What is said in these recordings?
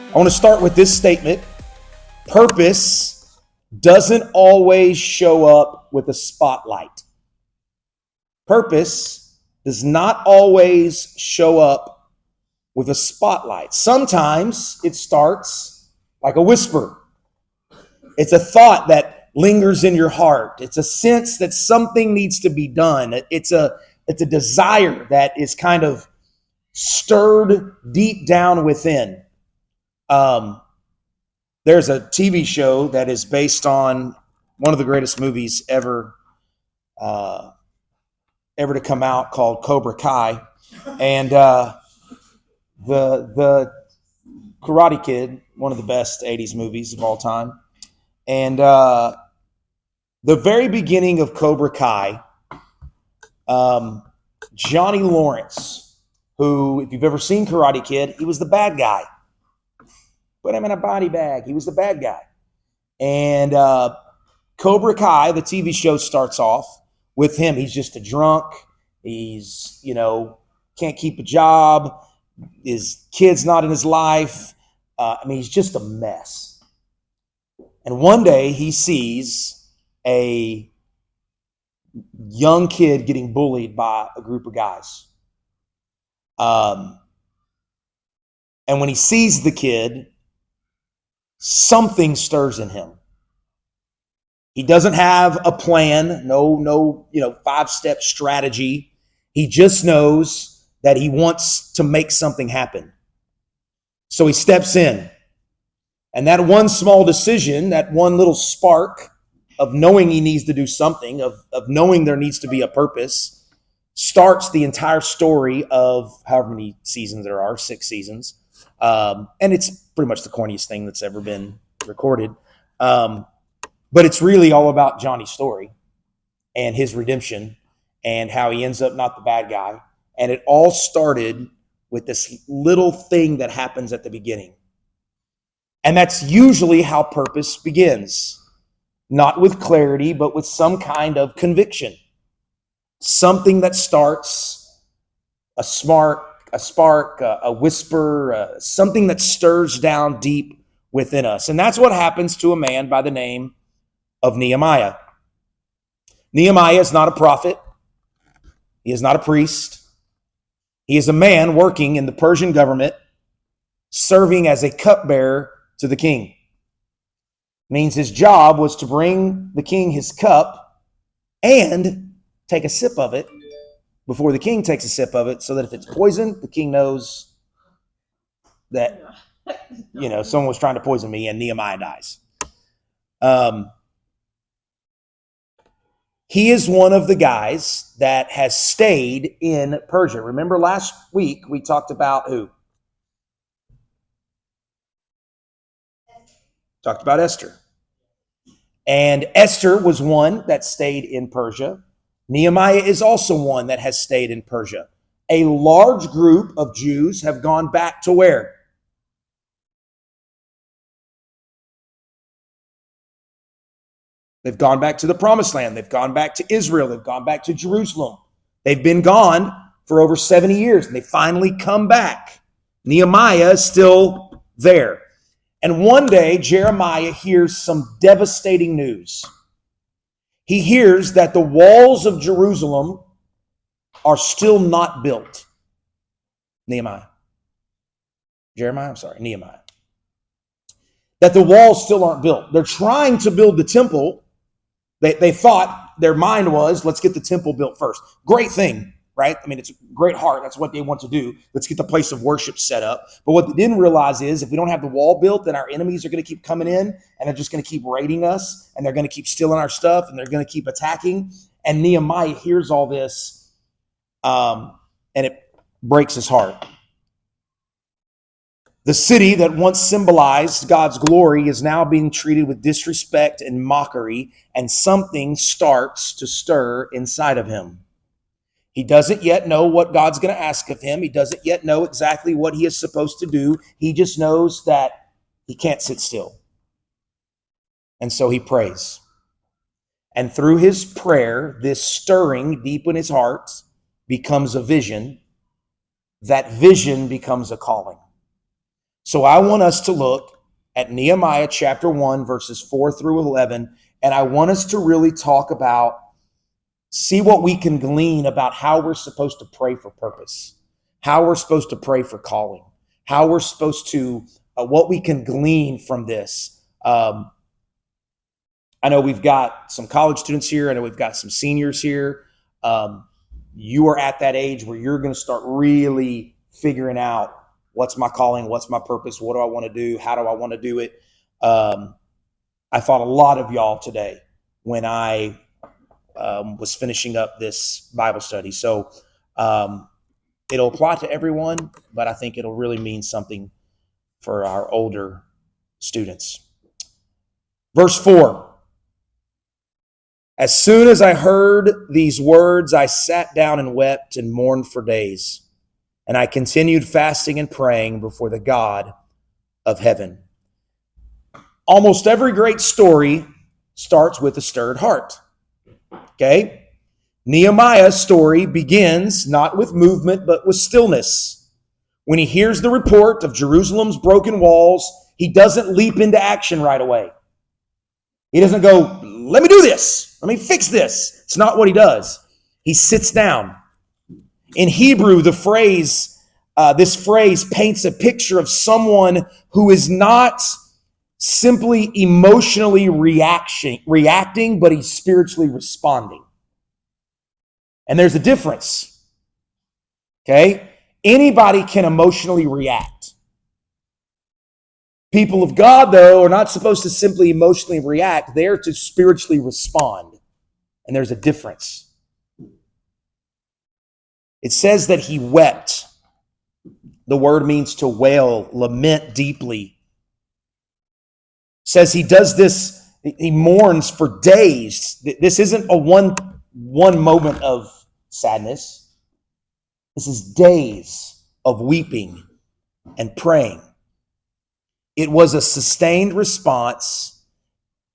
I want to start with this statement. Purpose doesn't always show up with a spotlight. Purpose does not always show up with a spotlight. Sometimes it starts like a whisper. It's a thought that lingers in your heart. It's a sense that something needs to be done. It's a desire that is kind of stirred deep down within. There's a TV show that is based on one of the greatest movies ever to come out, called Cobra Kai, and the Karate Kid, one of the best 80s movies of all time. And the very beginning of Cobra Kai, Johnny Lawrence, who, if you've ever seen Karate Kid, he was the bad guy. Put him in a body bag. He was the bad guy. And Cobra Kai, the TV show, starts off with him. He's just a drunk. He's, can't keep a job. His kid's not in his life. He's just a mess. And one day he sees a young kid getting bullied by a group of guys. And when he sees the kid, something stirs in him. He doesn't have a plan, no 5-step strategy. He just knows that he wants to make something happen. So he steps in. And that one small decision, that one little spark of knowing he needs to do something, of knowing there needs to be a purpose, starts the entire story of however many seasons there are, 6 seasons. And it's pretty much the corniest thing that's ever been recorded. But it's really all about Johnny's story and his redemption and how he ends up not the bad guy. And it all started with this little thing that happens at the beginning. And that's usually how purpose begins. Not with clarity, but with some kind of conviction. Something that starts a spark, a whisper, something that stirs down deep within us. And that's what happens to a man by the name of Nehemiah. Nehemiah is not a prophet. He is not a priest. He is a man working in the Persian government, serving as a cupbearer to the king. Means his job was to bring the king his cup and take a sip of it before the king takes a sip of it, so that if it's poison, the king knows that, someone was trying to poison me, and Nehemiah dies. He is one of the guys that has stayed in Persia. Remember last week we talked about who? Talked about Esther. And Esther was one that stayed in Persia. Nehemiah is also one that has stayed in Persia. A large group of Jews have gone back to where? They've gone back to the Promised Land. They've gone back to Israel. They've gone back to Jerusalem. They've been gone for over 70 years, and they finally come back. Nehemiah is still there. And one day, Jeremiah hears some devastating news. He hears that the walls of Jerusalem are still not built. Nehemiah. That the walls still aren't built. They're trying to build the temple. They thought, their mind was, let's get the temple built first. Great thing, right? It's a great heart. That's what they want to do. Let's get the place of worship set up. But what they didn't realize is, if we don't have the wall built, then our enemies are going to keep coming in, and they're just going to keep raiding us, and they're going to keep stealing our stuff, and they're going to keep attacking. And Nehemiah hears all this, and it breaks his heart. The city that once symbolized God's glory is now being treated with disrespect and mockery, and something starts to stir inside of him. He doesn't yet know what God's going to ask of him. He doesn't yet know exactly what he is supposed to do. He just knows that he can't sit still. And so he prays. And through his prayer, this stirring deep in his heart becomes a vision. That vision becomes a calling. So I want us to look at Nehemiah chapter 1, verses 4 through 11, and I want us to really talk about, see what we can glean about how we're supposed to pray for purpose, how we're supposed to pray for calling, how we're supposed to, what we can glean from this. I know we've got some college students here. I know we've got some seniors here. You are at that age where you're going to start really figuring out what's my calling, what's my purpose, what do I want to do, how do I want to do it. I thought a lot of y'all today when I was finishing up this Bible study. So it'll apply to everyone, but I think it'll really mean something for our older students. Verse 4. As soon as I heard these words, I sat down and wept and mourned for days. And I continued fasting and praying before the God of heaven. Almost every great story starts with a stirred heart. Okay? Nehemiah's story begins not with movement, but with stillness. When he hears the report of Jerusalem's broken walls, he doesn't leap into action right away. He doesn't go, let me do this. Let me fix this. It's not what he does. He sits down. In Hebrew, this phrase paints a picture of someone who is not simply emotionally reacting, but he's spiritually responding. And there's a difference. Okay? Anybody can emotionally react. People of God, though, are not supposed to simply emotionally react. They're to spiritually respond. And there's a difference. It says that he wept. The word means to wail, lament deeply. It says he does this, he mourns for days. This isn't a one moment of sadness. This is days of weeping and praying. It was a sustained response.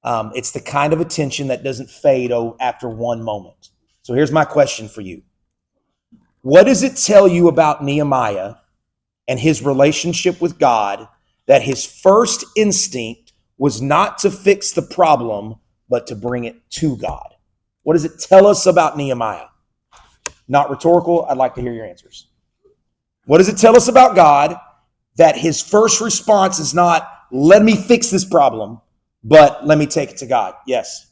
It's the kind of attention that doesn't fade after one moment. So here's my question for you. What does it tell you about Nehemiah and his relationship with God that his first instinct was not to fix the problem, but to bring it to God? What does it tell us about Nehemiah? Not rhetorical. I'd like to hear your answers. What does it tell us about God that his first response is not, let me fix this problem, but let me take it to God? Yes.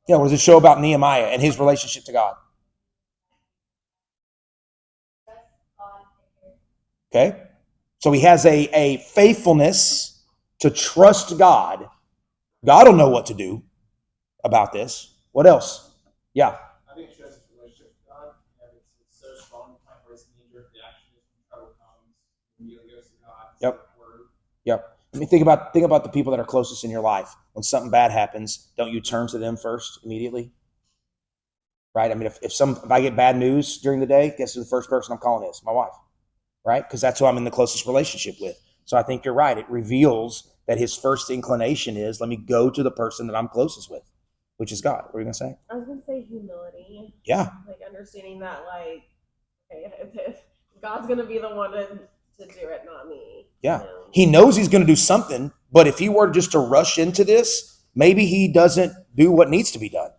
Yeah, what does it show about Nehemiah and his relationship to God? Okay. So he has a faithfulness to trust God. God will know what to do about this. What else? Yeah. I think it shows his relationship with God. And it's so strong, the point where his knee-jerk reaction is when trouble comes, immediately goes to God. Yep. Yep. I mean, think about the people that are closest in your life. When something bad happens, don't you turn to them first immediately? Right? I mean, if I get bad news during the day, guess who the first person I'm calling is? My wife. Right? Because that's who I'm in the closest relationship with. So I think you're right. It reveals that his first inclination is, let me go to the person that I'm closest with, which is God. What are you going to say? I was going to say humility. Yeah. Like understanding that, like, okay, if God's going to be the one to do it, not me. Yeah. You know? He knows he's going to do something, but if he were just to rush into this, maybe he doesn't do what needs to be done.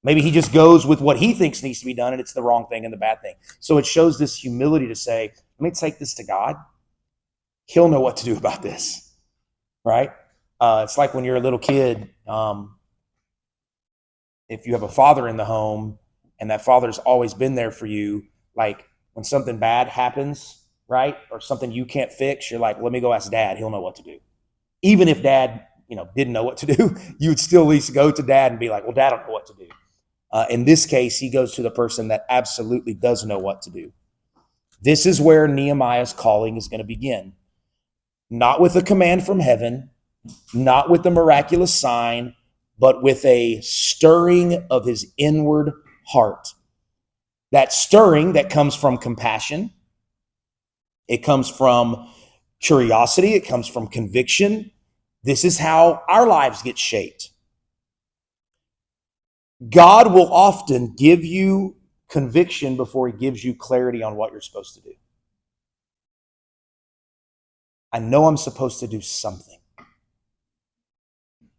Maybe he just goes with what he thinks needs to be done, and it's the wrong thing and the bad thing. So it shows this humility to say, let me take this to God. He'll know what to do about this, right? It's like when you're a little kid, if you have a father in the home and that father's always been there for you, like when something bad happens, right, or something you can't fix, you're like, let me go ask Dad. He'll know what to do. Even if Dad, didn't know what to do, you would still at least go to Dad and be like, well, Dad don't know what to do. In this case, he goes to the person that absolutely does know what to do. This is where Nehemiah's calling is going to begin. Not with a command from heaven, not with a miraculous sign, but with a stirring of his inward heart. That stirring that comes from compassion. It comes from curiosity. It comes from conviction. This is how our lives get shaped. God will often give you conviction before he gives you clarity on what you're supposed to do. I know I'm supposed to do something.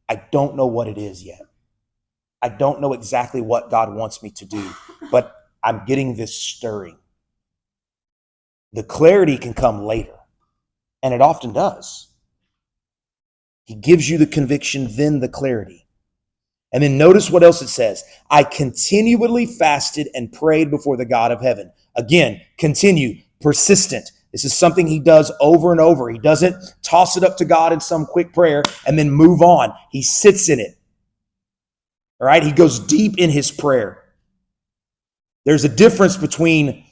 I don't know what it is yet. I don't know exactly what God wants me to do, but I'm getting this stirring. The clarity can come later, and it often does. He gives you the conviction, then the clarity. And then notice what else it says. I continually fasted and prayed before the God of heaven. Again, continue, persistent. This is something he does over and over. He doesn't toss it up to God in some quick prayer and then move on. He sits in it. All right? He goes deep in his prayer. There's a difference between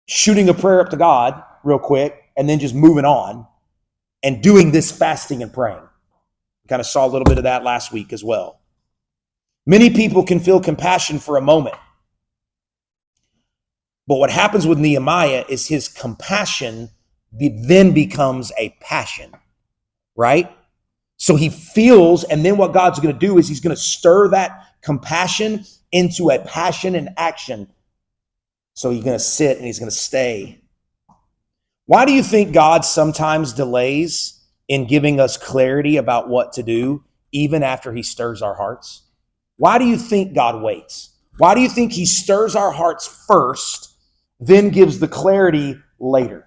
shooting a prayer up to God real quick and then just moving on and doing this fasting and praying. We kind of saw a little bit of that last week as well. Many people can feel compassion for a moment. But what happens with Nehemiah is his compassion then becomes a passion, right? So he feels, and then what God's going to do is he's going to stir that compassion into a passion and action. So he's going to sit and he's going to stay. Why do you think God sometimes delays in giving us clarity about what to do, even after he stirs our hearts? Why do you think God waits? Why do you think he stirs our hearts first, then gives the clarity later?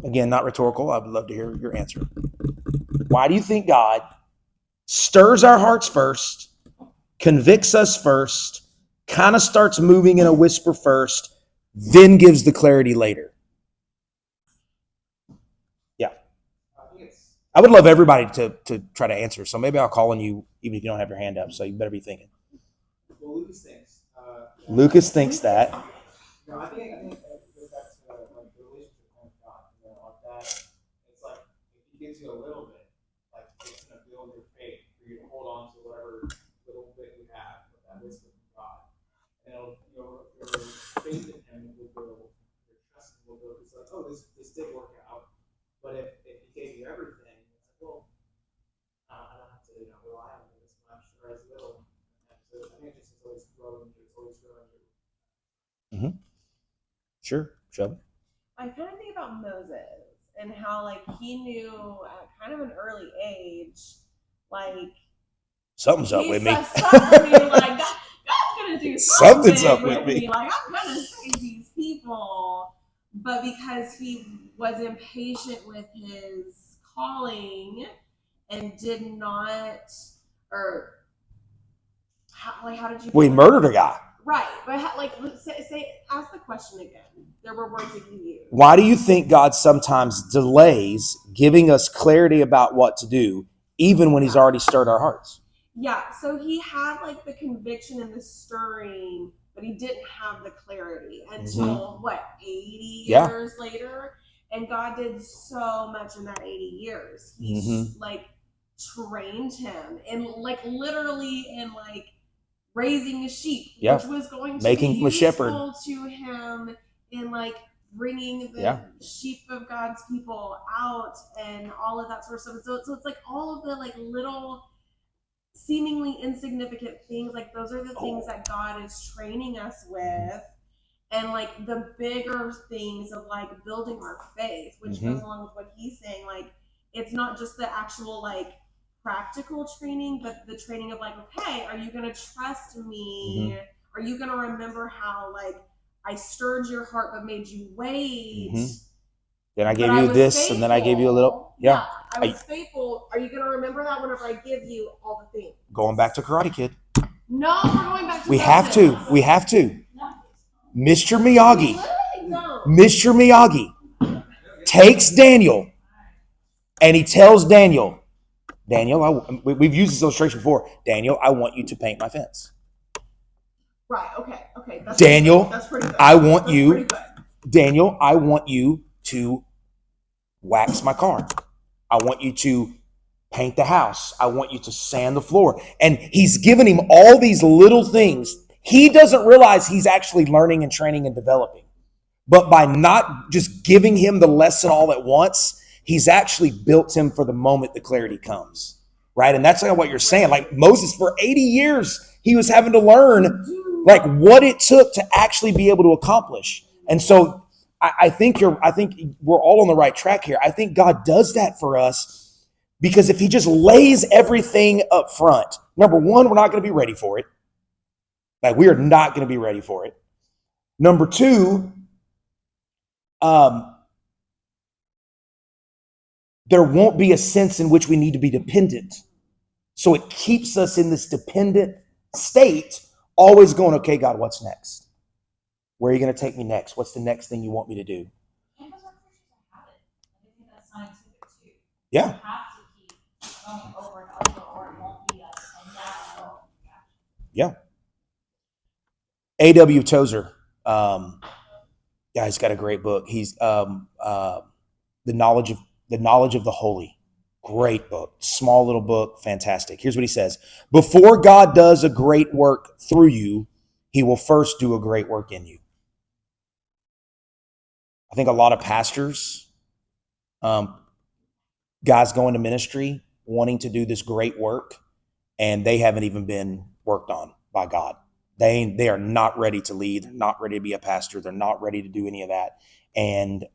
Again, not rhetorical. I would love to hear your answer. Why do you think God stirs our hearts first, convicts us first, kind of starts moving in a whisper first, then gives the clarity later? Yeah. I would love everybody to try to answer. So maybe I'll call on you even if you don't have your hand up. So you better be thinking. Well, Lucas thinks. Lucas thinks that. No, I think it goes back to like the relationship with God. Like that, it's like if he gives you a little bit, like it's gonna build your faith for you to hold on to whatever little bit you have with that wisdom from God. And your faith in him will build, your trust will build. It's like, oh, this did work out. But if he gave you everything, it's like, well, I don't have to rely on it as much or as little. So I think it's always growing. It's always growing. Mm-hmm. Sure, Shelby. I kind of think about Moses and how like he knew at kind of an early age, like something's up with me. Something like God's gonna do something's up with me. Like I'm gonna save these people, but because he was impatient with his calling and did not, or how did you? Well, he murdered a guy. Right, but ask the question again. There were words that you used. Why do you think God sometimes delays giving us clarity about what to do, even when he's already stirred our hearts? Yeah, so he had like the conviction and the stirring, but he didn't have the clarity until 80 years later. And God did so much in that 80 years. He like trained him and like literally in like raising a sheep, which was going to making be him a shepherd to him in like bringing the sheep of God's people out and all of that sort of stuff. So it's like all of the like little seemingly insignificant things, like those are the things that God is training us with. And like the bigger things of like building our faith, which goes along with what he's saying, like it's not just the actual like practical training, but the training of like, okay, are you going to trust me? Are you going to remember how like I stirred your heart but made you wait? Then I gave you this faithful. And then I gave you a little I was faithful. Are you going to remember that whenever I give you all the things? Going back to Karate Kid. No, we're going back to we have to Mr. Miyagi takes Daniel and he tells Daniel, we've used this illustration before. Daniel, I want you to paint my fence. Right. Okay. That's pretty good. Daniel, I want you to wax my car. I want you to paint the house. I want you to sand the floor. And he's given him all these little things. He doesn't realize he's actually learning and training and developing. But by not just giving him the lesson all at once, he's actually built him for the moment the clarity comes, right? And that's like what you're saying. Like Moses, for 80 years, he was having to learn like what it took to actually be able to accomplish. And so I think we're all on the right track here. I think God does that for us because if he just lays everything up front, number one, we're not going to be ready for it. Like we are not going to be ready for it. Number two, there won't be a sense in which we need to be dependent. So it keeps us in this dependent state, always going, okay, God, what's next? Where are you going to take me next? What's the next thing you want me to do? And because our Christians are habit. I think that's scientific too. Yeah. You have to keep going over and over, or it won't be us. And that's what. Yeah. A.W. Tozer, he's got a great book. He's the knowledge of the holy. Great book, small little book, fantastic. Here's what he says: before God does a great work through you, he will first do a great work in you. I think a lot of pastors, guys going to ministry, wanting to do this great work, and they haven't even been worked on by God. They are not ready to lead. They're not ready to be a pastor. They're not ready to do any of that. And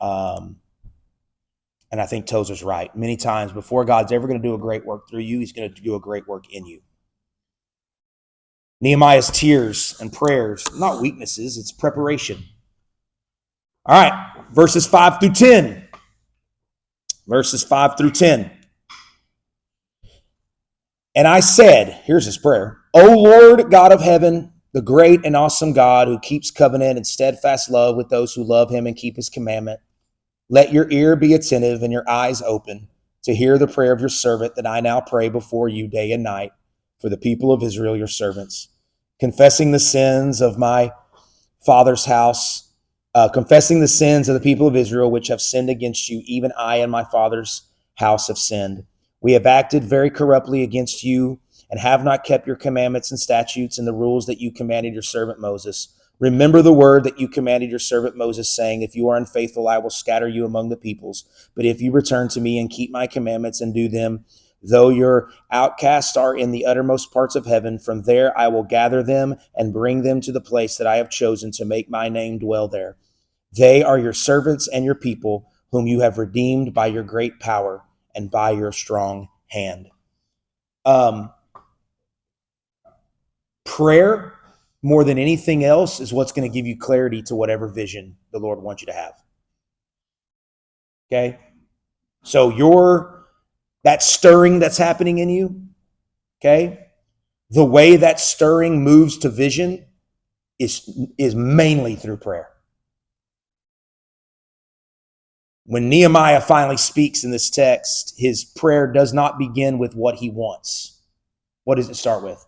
I think Tozer's right. Many times before God's ever going to do a great work through you, he's going to do a great work in you. Nehemiah's tears and prayers, not weaknesses, it's preparation. All right, verses 5 through 10. Verses 5 through 10. And I said, here's his prayer, O Lord God of heaven, the great and awesome God who keeps covenant and steadfast love with those who love him and keep his commandment, let your ear be attentive and your eyes open to hear the prayer of your servant that I now pray before you day and night for the people of Israel, your servants, confessing the sins of my father's house, confessing the sins of the people of Israel, which have sinned against you. Even I and my father's house have sinned. We have acted very corruptly against you and have not kept your commandments and statutes and the rules that you commanded your servant Moses. Remember the word that you commanded your servant Moses, saying, if you are unfaithful, I will scatter you among the peoples. But if you return to me and keep my commandments and do them, though your outcasts are in the uttermost parts of heaven, from there I will gather them and bring them to the place that I have chosen to make my name dwell there. They are your servants and your people, whom you have redeemed by your great power and by your strong hand. Prayer, more than anything else, is what's going to give you clarity to whatever vision the Lord wants you to have. Okay? So that stirring that's happening in you, okay? The way that stirring moves to vision is mainly through prayer. When Nehemiah finally speaks in this text, his prayer does not begin with what he wants. What does it start with?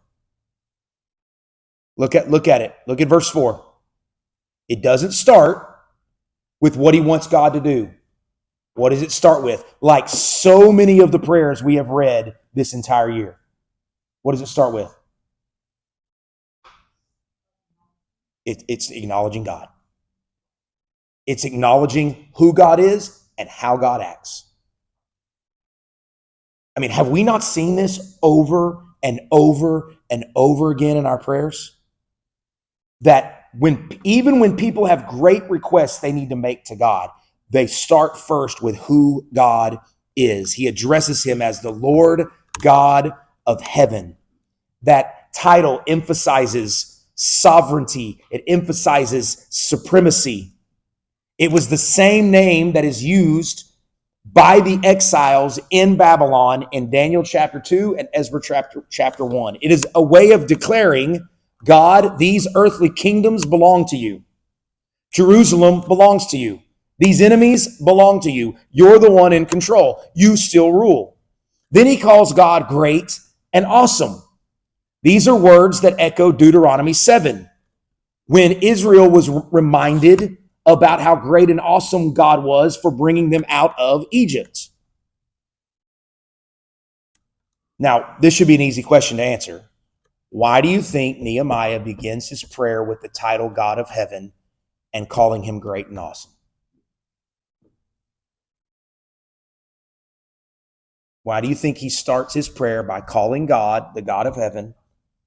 Look at it. Look at verse 4. It doesn't start with what he wants God to do. What does it start with? Like so many of the prayers we have read this entire year. What does it start with? It's acknowledging God. It's acknowledging who God is and how God acts. I mean, have we not seen this over and over and over again in our prayers? That even when people have great requests they need to make to God, they start first with who God is. He addresses him as the Lord God of heaven. That title emphasizes sovereignty. It emphasizes supremacy. It was the same name that is used by the exiles in Babylon in Daniel chapter 2 and Ezra chapter 1. It is a way of declaring, God, these earthly kingdoms belong to you. Jerusalem belongs to you. These enemies belong to you. You're the one in control. You still rule. Then he calls God great and awesome. These are words that echo Deuteronomy 7. When Israel was reminded about how great and awesome God was for bringing them out of Egypt. Now, this should be an easy question to answer. Why do you think Nehemiah begins his prayer with the title God of heaven and calling him great and awesome? Why do you think he starts his prayer by calling God, the God of heaven,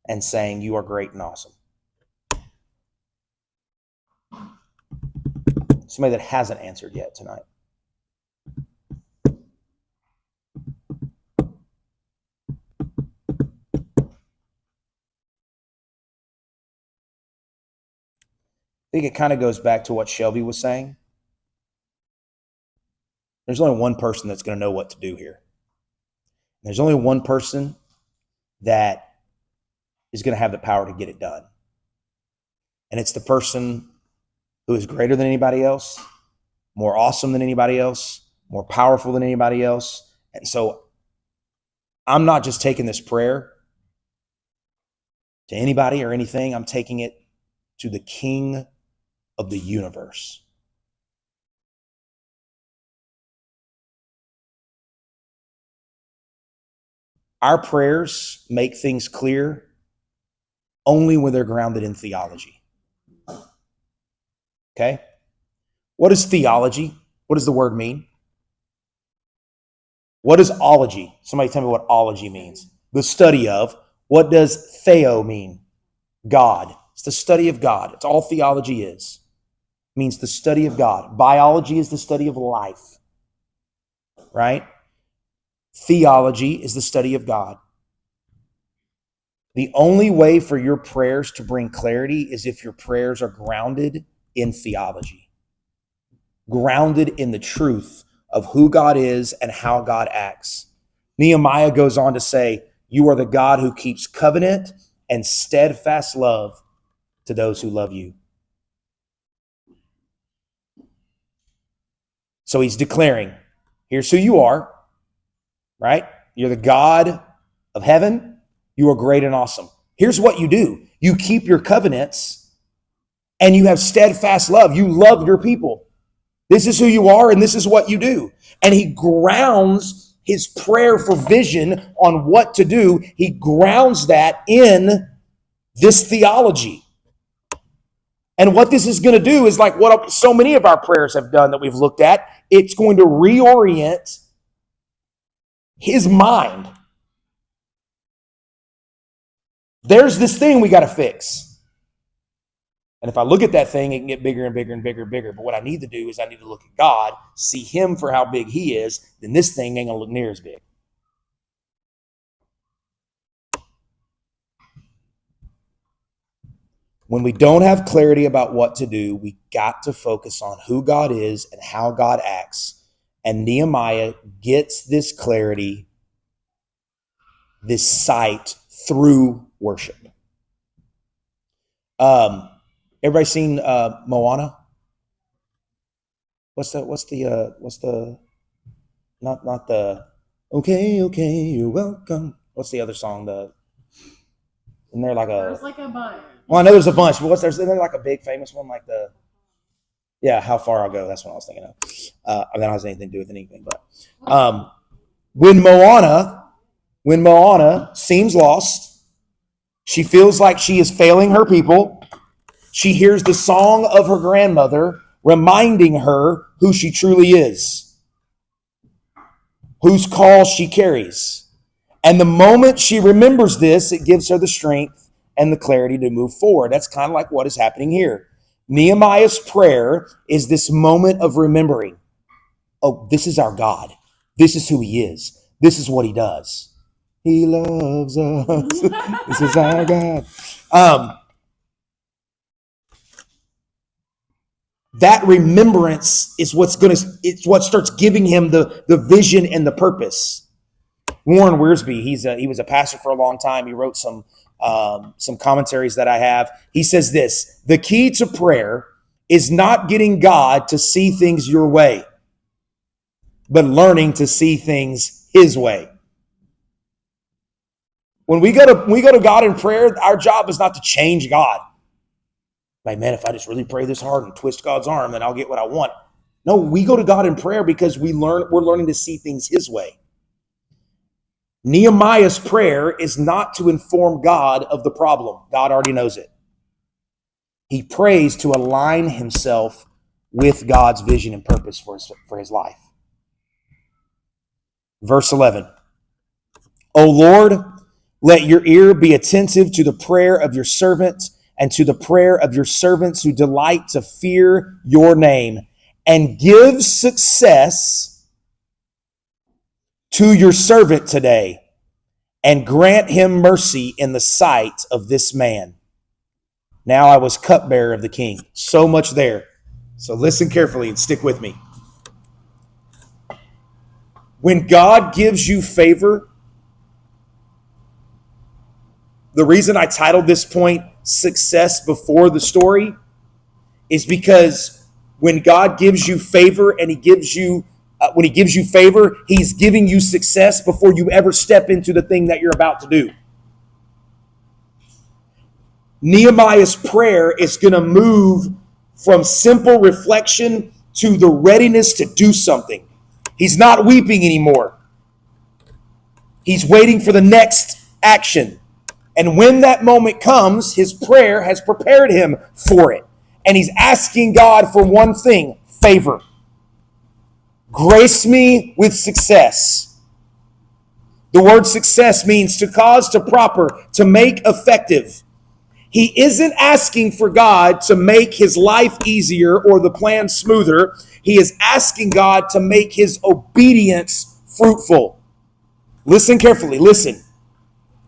and saying, you are great and awesome? Somebody that hasn't answered yet tonight. I think it kind of goes back to what Shelby was saying. There's only one person that's going to know what to do here. There's only one person that is going to have the power to get it done. And it's the person who is greater than anybody else, more awesome than anybody else, more powerful than anybody else. And so I'm not just taking this prayer to anybody or anything. I'm taking it to the King of the universe. Our prayers make things clear only when they're grounded in theology. Okay? What is theology? What does the word mean? What is ology? Somebody tell me what ology means. The study of. What does theo mean? God. It's the study of God. It's all theology is. It means the study of God. Biology is the study of life. Right? Theology is the study of God. The only way for your prayers to bring clarity is if your prayers are grounded in theology, grounded in the truth of who God is and how God acts. Nehemiah goes on to say, "You are the God who keeps covenant and steadfast love to those who love you." So he's declaring, here's who you are, right? You're the God of heaven. You are great and awesome. Here's what you do. You keep your covenants and you have steadfast love. You love your people. This is who you are and this is what you do. And he grounds his prayer for vision on what to do. He grounds that in this theology. And what this is going to do is like what so many of our prayers have done that we've looked at. It's going to reorient his mind. There's this thing we got to fix. And if I look at that thing, it can get bigger and bigger and bigger and bigger. But what I need to do is I need to look at God, see him for how big he is, then this thing ain't going to look near as big. When we don't have clarity about what to do, we got to focus on who God is and how God acts. And Nehemiah gets this clarity, this sight through worship. Everybody seen Moana? What's the not the okay, you're welcome. What's the other song? Isn't there like There's like a bunch. Well, I know there's a bunch, but isn't there like a big famous one like How Far I'll Go? That's what I was thinking of. That don't have anything to do with anything, but when Moana seems lost, she feels like she is failing her people. She hears the song of her grandmother reminding her who she truly is, whose call she carries. And the moment she remembers this, it gives her the strength and the clarity to move forward. That's kind of like what is happening here. Nehemiah's prayer is this moment of remembering, oh, this is our God. This is who he is. This is what he does. He loves us. This is our God. That remembrance is it's what starts giving him the vision and the purpose. Warren Wiersbe, he was a pastor for a long time. He wrote some commentaries that I have. He says this: the key to prayer is not getting God to see things your way, but learning to see things his way. When we go to God in prayer, our job is not to change God. Like, man, if I just really pray this hard and twist God's arm, then I'll get what I want. No, we go to God in prayer because we're learning to see things his way. Nehemiah's prayer is not to inform God of the problem. God already knows it. He prays to align himself with God's vision and purpose for his life. Verse 11. O Lord, let your ear be attentive to the prayer of your servant and to the prayer of your servants who delight to fear your name. and give success to your servant today, and grant him mercy in the sight of this man. Now I was cupbearer of the king. So much there. So listen carefully and stick with me. When God gives you favor, the reason I titled this point Success Before the Story is because when God gives you favor and when he gives you favor, he's giving you success before you ever step into the thing that you're about to do. Nehemiah's prayer is going to move from simple reflection to the readiness to do something. He's not weeping anymore. He's waiting for the next action. And when that moment comes, his prayer has prepared him for it. And he's asking God for one thing, favor. Grace me with success. The word success means to cause, to proper, to make effective. He isn't asking for God to make his life easier or the plan smoother. He is asking God to make his obedience fruitful. Listen carefully, listen.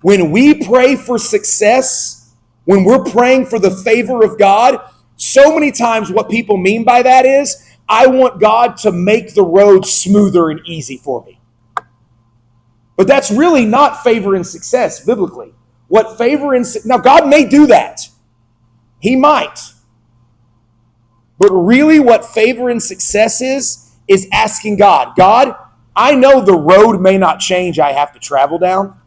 When we pray for success, when we're praying for the favor of God, so many times what people mean by that is, I want God to make the road smoother and easy for me. But that's really not favor and success biblically. What favor and now God may do that. He might. But really what favor and success is asking God, God, I know the road may not change I have to travel down.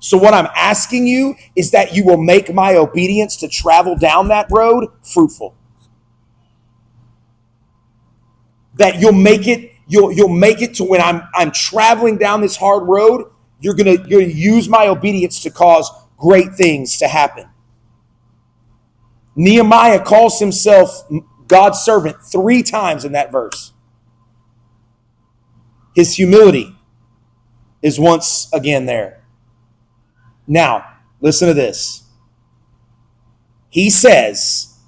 So what I'm asking you is that you will make my obedience to travel down that road fruitful. That you'll make it to when I'm traveling down this hard road, you're gonna use my obedience to cause great things to happen. Nehemiah calls himself God's servant 3 times in that verse. His humility is once again there. Now, listen to this. He says,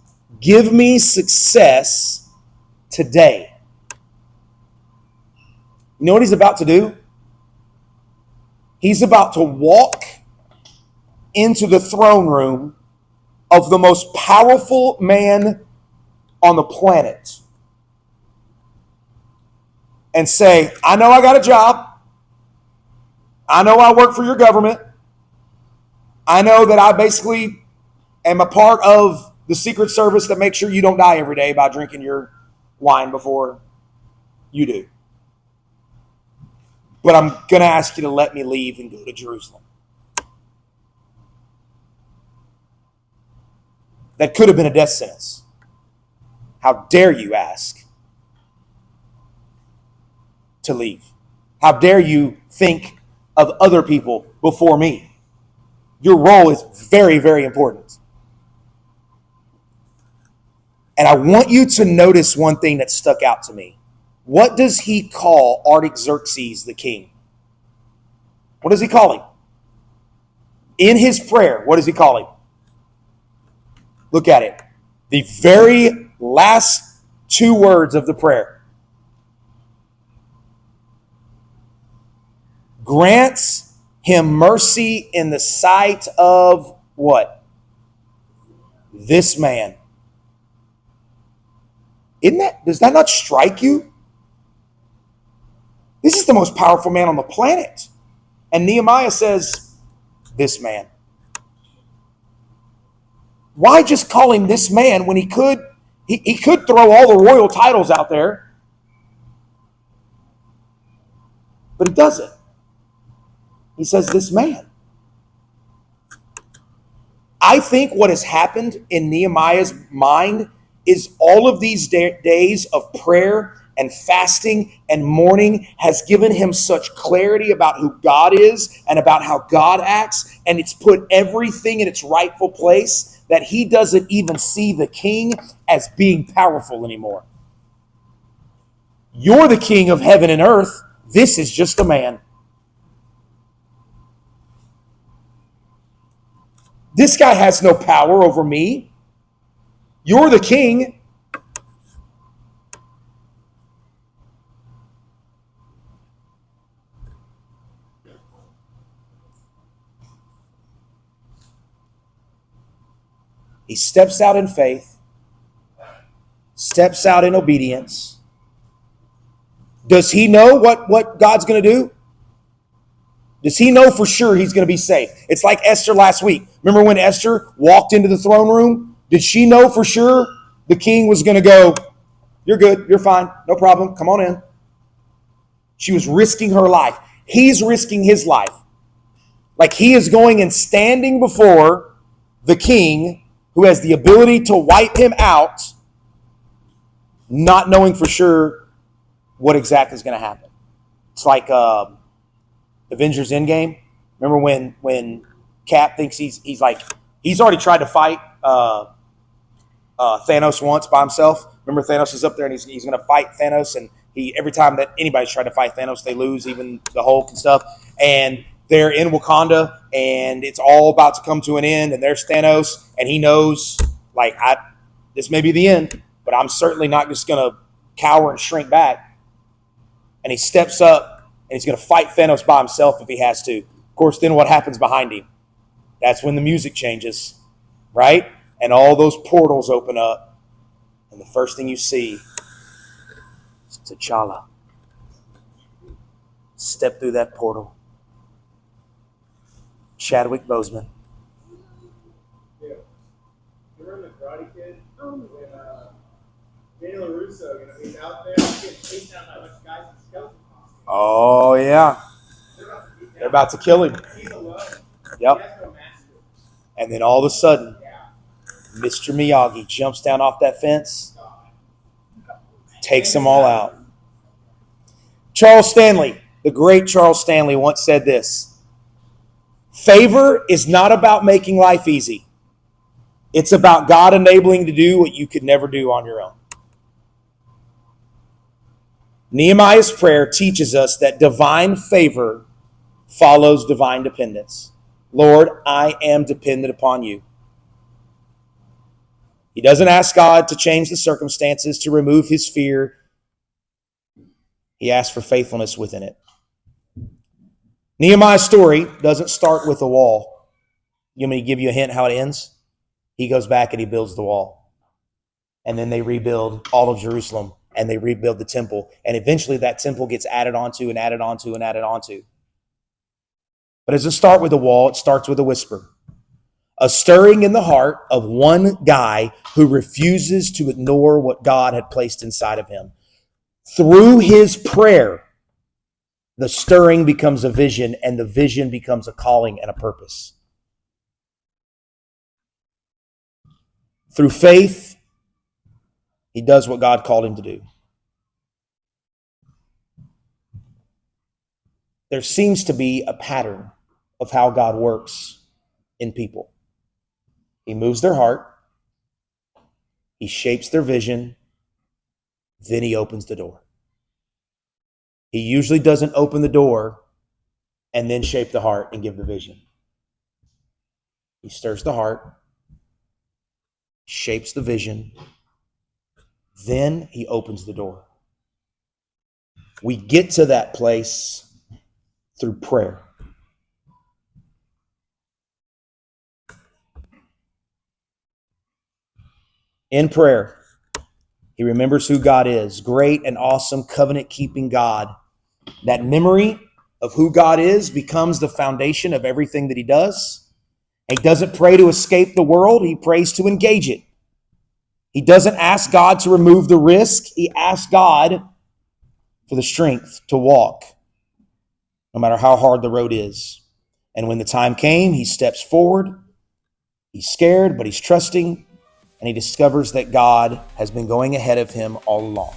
give me success today. You know what he's about to do? He's about to walk into the throne room of the most powerful man on the planet and say, I know I got a job. I know I work for your government. I know that I basically am a part of the Secret Service that makes sure you don't die every day by drinking your wine before you do. But I'm going to ask you to let me leave and go to Jerusalem. That could have been a death sentence. How dare you ask to leave? How dare you think of other people before me? Your role is very, very important. And I want you to notice one thing that stuck out to me. What does he call Artaxerxes the king? What does he call him? In his prayer, what does he call him? Look at it. The very last 2 words of the prayer. Grants him mercy in the sight of what? This man. Does that not strike you? This is the most powerful man on the planet. And Nehemiah says, this man. Why just call him this man when he could throw all the royal titles out there? But he doesn't. He says this man. I think what has happened in Nehemiah's mind is all of these days of prayer and fasting and mourning has given him such clarity about who God is and about how God acts, and it's put everything in its rightful place that he doesn't even see the king as being powerful anymore. You're the king of heaven and earth. This is just a man. This guy has no power over me. You're the king. He steps out in faith, steps out in obedience. Does he know what God's going to do? Does he know for sure he's going to be safe? It's like Esther last week. Remember when Esther walked into the throne room? Did she know for sure the king was going to go, you're good, you're fine, no problem, come on in? She was risking her life. He's risking his life. Like he is going and standing before the king who has the ability to wipe him out, not knowing for sure what exactly is going to happen. It's like Avengers Endgame. Remember when Cap thinks he's already tried to fight Thanos once by himself. Remember Thanos is up there and he's going to fight Thanos, and every time that anybody's tried to fight Thanos, they lose, even the Hulk and stuff. And they're in Wakanda, and it's all about to come to an end, and there's Thanos, and he knows, this may be the end, but I'm certainly not just going to cower and shrink back. And he steps up, and he's going to fight Thanos by himself if he has to. Of course, then what happens behind him? That's when the music changes, right? And all those portals open up, and the first thing you see is T'Challa step through that portal. Chadwick Boseman. Yeah. You remember the Karate Kid? When Daniel LaRusso, he's out there getting chased down by a bunch of guys in skeleton costumes. Oh, yeah. They're about to kill him. He's alone. Yep. He has no master. And then all of a sudden, Mr. Miyagi jumps down off that fence, takes them all out. Charles Stanley, the great Charles Stanley, once said this: favor is not about making life easy. It's about God enabling you to do what you could never do on your own. Nehemiah's prayer teaches us that divine favor follows divine dependence. Lord, I am dependent upon you. He doesn't ask God to change the circumstances, to remove his fear. He asks for faithfulness within it. Nehemiah's story doesn't start with a wall. You want me to give you a hint how it ends? He goes back and he builds the wall. And then they rebuild all of Jerusalem, and they rebuild the temple. And eventually that temple gets added onto and added onto and added onto. But it doesn't start with a wall, it starts with a whisper. A stirring in the heart of one guy who refuses to ignore what God had placed inside of him. Through his prayer, the stirring becomes a vision, and the vision becomes a calling and a purpose. Through faith, he does what God called him to do. There seems to be a pattern of how God works in people. He moves their heart, he shapes their vision, then he opens the door. He usually doesn't open the door and then shape the heart and give the vision. He stirs the heart, shapes the vision, then he opens the door. We get to that place through prayer. In prayer, he remembers who God is, great and awesome, covenant-keeping God. That memory of who God is becomes the foundation of everything that he does. He doesn't pray to escape the world, he prays to engage it. He doesn't ask God to remove the risk, he asks God for the strength to walk, no matter how hard the road is. And when the time came, he steps forward. He's scared, but he's trusting. And he discovers that God has been going ahead of him all along.